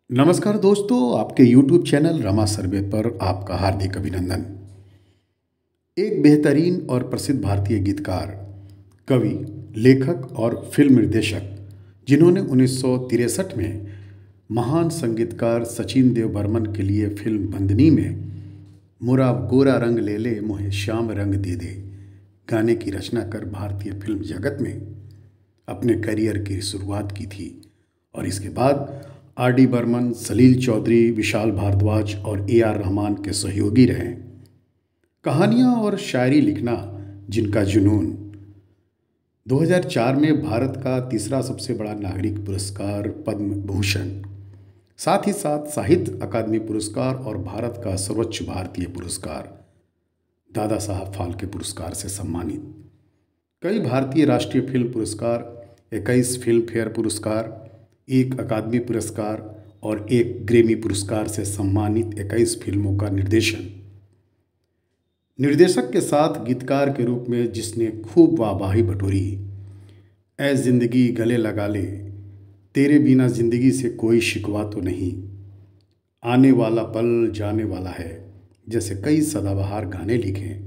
नमस्कार दोस्तों, आपके YouTube चैनल रमा सर्वे पर आपका हार्दिक अभिनंदन। एक बेहतरीन और प्रसिद्ध भारतीय गीतकार, कवि, लेखक और फिल्म निर्देशक जिन्होंने 1963 में महान संगीतकार सचिन देव बर्मन के लिए फिल्म बंदनी में मुरा गोरा रंग ले ले मोहे श्याम रंग दे दे गाने की रचना कर भारतीय फिल्म जगत में अपने करियर की शुरुआत की थी और इसके बाद आर.डी. बर्मन, सलील चौधरी, विशाल भारद्वाज और ए.आर. रहमान के सहयोगी रहे। कहानियाँ और शायरी लिखना जिनका जुनून। 2004 में भारत का तीसरा सबसे बड़ा नागरिक पुरस्कार पद्म भूषण, साथ ही साथ साहित्य अकादमी पुरस्कार और भारत का सर्वोच्च भारतीय पुरस्कार दादा साहब फाल्के पुरस्कार से सम्मानित। कई भारतीय राष्ट्रीय फिल्म पुरस्कार, 21 फिल्म फेयर पुरस्कार, एक अकादमी पुरस्कार और एक ग्रैमी पुरस्कार से सम्मानित 21 फिल्मों का निर्देशक के साथ गीतकार के रूप में जिसने खूब वाहवाही बटोरी। ऐ जिंदगी गले लगा ले, तेरे बिना जिंदगी से कोई शिकवा तो नहीं, आने वाला पल जाने वाला है जैसे कई सदाबहार गाने लिखे।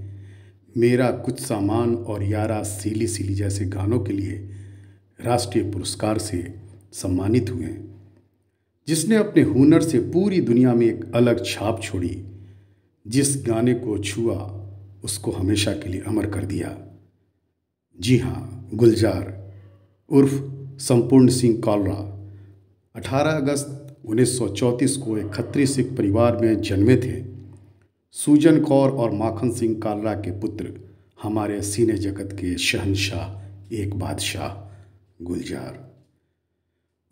मेरा कुछ सामान और यारा सीली सीली जैसे गानों के लिए राष्ट्रीय पुरस्कार से सम्मानित हुए, जिसने अपने हुनर से पूरी दुनिया में एक अलग छाप छोड़ी। जिस गाने को छुआ उसको हमेशा के लिए अमर कर दिया। जी हाँ, गुलजार उर्फ संपूर्ण सिंह कालरा 18 अगस्त 1934 को एक खत्री सिख परिवार में जन्मे थे। सूजन कौर और माखन सिंह कालरा के पुत्र, हमारे सीने जगत के शहंशाह, एक बादशाह गुलजार।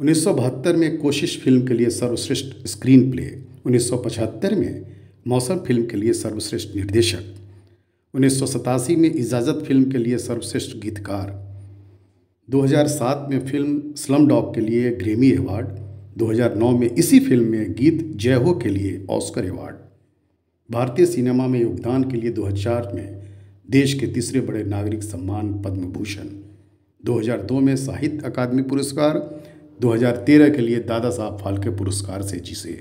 1972 में कोशिश फिल्म के लिए सर्वश्रेष्ठ स्क्रीन प्ले, 1975 में मौसम फिल्म के लिए सर्वश्रेष्ठ निर्देशक, 1987 में इजाज़त फिल्म के लिए सर्वश्रेष्ठ गीतकार, 2007 में फिल्म स्लम डॉग के लिए ग्रैमी अवार्ड, 2009 में इसी फिल्म में गीत जय हो के लिए ऑस्कर अवार्ड। भारतीय सिनेमा में योगदान के लिए 2004 में देश के तीसरे बड़े नागरिक सम्मान पद्म भूषण, 2002 में साहित्य अकादमी पुरस्कार, 2013 के लिए दादा साहब फाल्के पुरस्कार से जिसे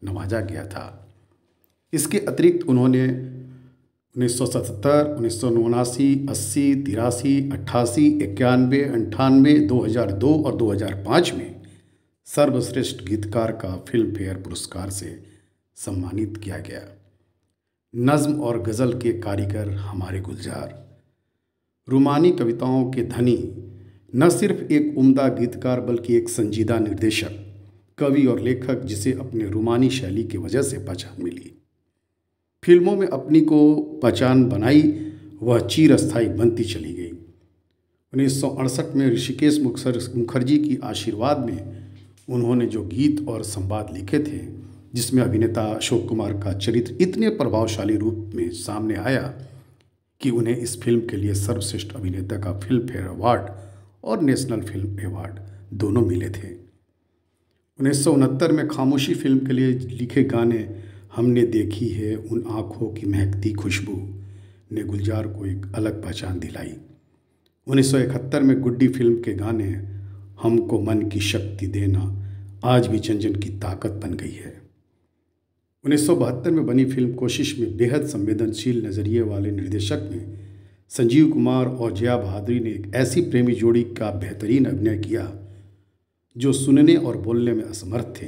नवाजा गया था। इसके अतिरिक्त उन्होंने 1977, 1979, 80, 83, 88, 91, 98, 2002 और 2005 में सर्वश्रेष्ठ गीतकार का फिल्म फेयर पुरस्कार से सम्मानित किया गया। नज्म और गज़ल के कारीगर हमारे गुलजार, रूमानी कविताओं के धनी, न सिर्फ एक उम्दा गीतकार बल्कि एक संजीदा निर्देशक, कवि और लेखक जिसे अपने रूमानी शैली की वजह से पहचान मिली। फिल्मों में अपनी को पहचान बनाई, वह चिरस्थायी बनती चली गई। 1968 में ऋषिकेश मुखर्जी की आशीर्वाद में उन्होंने जो गीत और संवाद लिखे थे, जिसमें अभिनेता अशोक कुमार का चरित्र इतने प्रभावशाली रूप में सामने आया कि उन्हें इस फिल्म के लिए सर्वश्रेष्ठ अभिनेता का फिल्म फेयर अवार्ड और नेशनल फिल्म अवार्ड दोनों मिले थे। 1969 में खामोशी फिल्म के लिए लिखे गाने हमने देखी है उन आँखों की महकती खुशबू ने गुलजार को एक अलग पहचान दिलाई। 1971 में गुड्डी फिल्म के गाने हमको मन की शक्ति देना आज भी जन जन की ताकत बन गई है। 1972 में बनी फिल्म कोशिश में बेहद संवेदनशील नज़रिए वाले निर्देशक में संजीव कुमार और जया बहादुरी ने एक ऐसी प्रेमी जोड़ी का बेहतरीन अभिनय किया जो सुनने और बोलने में असमर्थ थे।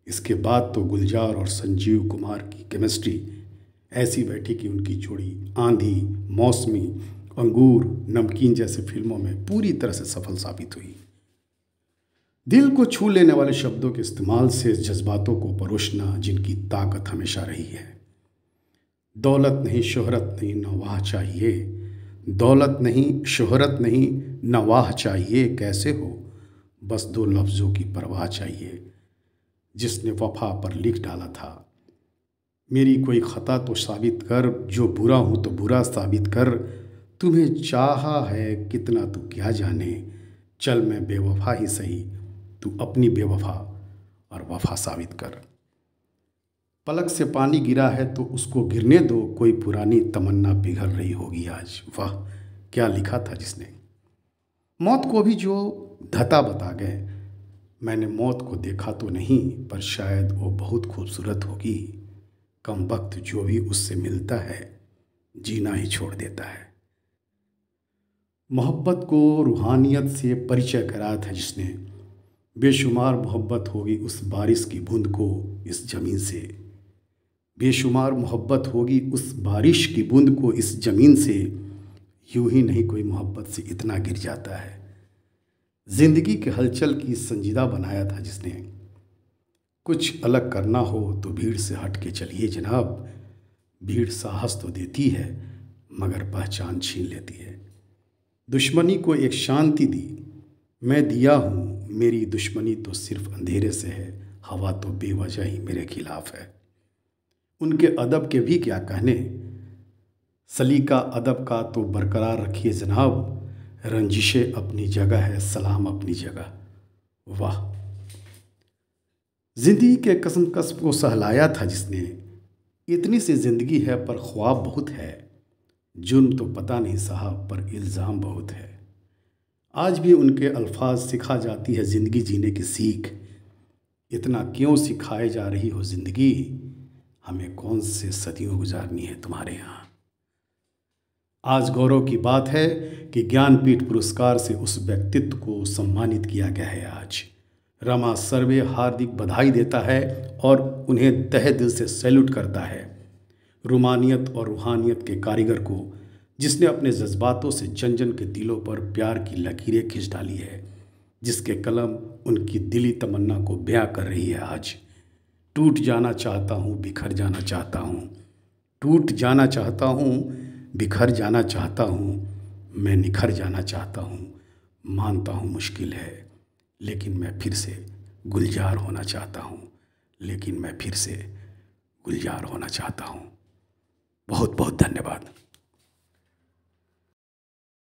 इसके बाद तो गुलजार और संजीव कुमार की केमिस्ट्री ऐसी बैठी कि उनकी जोड़ी आंधी, मौसमी, अंगूर, नमकीन जैसे फिल्मों में पूरी तरह से सफल साबित हुई। दिल को छू लेने वाले शब्दों के इस्तेमाल से जज्बातों को परोसना जिनकी ताकत हमेशा रही है। दौलत नहीं शोहरत नहीं न वाह चाहिए, दौलत नहीं शोहरत नहीं न वाह चाहिए, कैसे हो बस दो लफ्ज़ों की परवाह चाहिए। जिसने वफा पर लिख डाला था, मेरी कोई ख़ता तो साबित कर, जो बुरा हूँ तो बुरा साबित कर, तुम्हें चाहा है कितना तू क्या जाने, चल मैं बेवफा ही सही, तू अपनी बेवफा और वफा साबित कर। पलक से पानी गिरा है तो उसको गिरने दो, कोई पुरानी तमन्ना पिघल रही होगी आज। वाह, क्या लिखा था जिसने। मौत को भी जो धता बता गए, मैंने मौत को देखा तो नहीं, पर शायद वो बहुत खूबसूरत होगी। कम वक्त जो भी उससे मिलता है जीना ही छोड़ देता है। मोहब्बत को रूहानियत से परिचय कराया था जिसने, बेशुमार मोहब्बत होगी उस बारिश की बूंद को इस ज़मीन से। बेशुमार मोहब्बत होगी उस बारिश की बूंद को इस ज़मीन से। यूं ही नहीं कोई मोहब्बत से इतना गिर जाता है। ज़िंदगी के हलचल की संजीदा बनाया था जिसने। कुछ अलग करना हो तो भीड़ से हट के चलिए जनाब। भीड़ साहस तो देती है मगर पहचान छीन लेती है। दुश्मनी को एक शांति दी मैं दिया हूँ, मेरी दुश्मनी तो सिर्फ अंधेरे से है। हवा तो बेवजह ही मेरे खिलाफ है। उनके अदब के भी क्या कहने, सलीका अदब का तो बरकरार रखिए जनाब। रंजिशें अपनी जगह है, सलाम अपनी जगह। वाह। जिंदगी के कसमकस को सहलाया था जिसने। इतनी सी जिंदगी है पर ख्वाब बहुत है। जुर्म तो पता नहीं साहब पर इल्ज़ाम बहुत है। आज भी उनके अल्फाज सिखा जाती है ज़िंदगी जीने की सीख। इतना क्यों सिखाए जा रही हो ज़िंदगी, हमें कौन से सदियों गुजारनी है तुम्हारे यहाँ। आज गौरव की बात है कि ज्ञानपीठ पुरस्कार से उस व्यक्तित्व को सम्मानित किया गया है। आज रमा सर्वे हार्दिक बधाई देता है और उन्हें तहे दिल से सैल्यूट करता है। रूमानियत और रूहानियत के कारीगर को, जिसने अपने जज्बातों से जन जन के दिलों पर प्यार की लकीरें खींच डाली है, जिसके कलम उनकी दिली तमन्ना को बयां कर रही है। आज टूट जाना चाहता हूँ, बिखर जाना चाहता हूँ। टूट जाना चाहता हूँ, बिखर जाना चाहता हूँ। मैं निखर जाना चाहता हूँ। मानता हूँ मुश्किल है, लेकिन मैं फिर से गुलजार होना चाहता हूँ। लेकिन मैं फिर से गुलजार होना चाहता हूँ। बहुत बहुत धन्यवाद।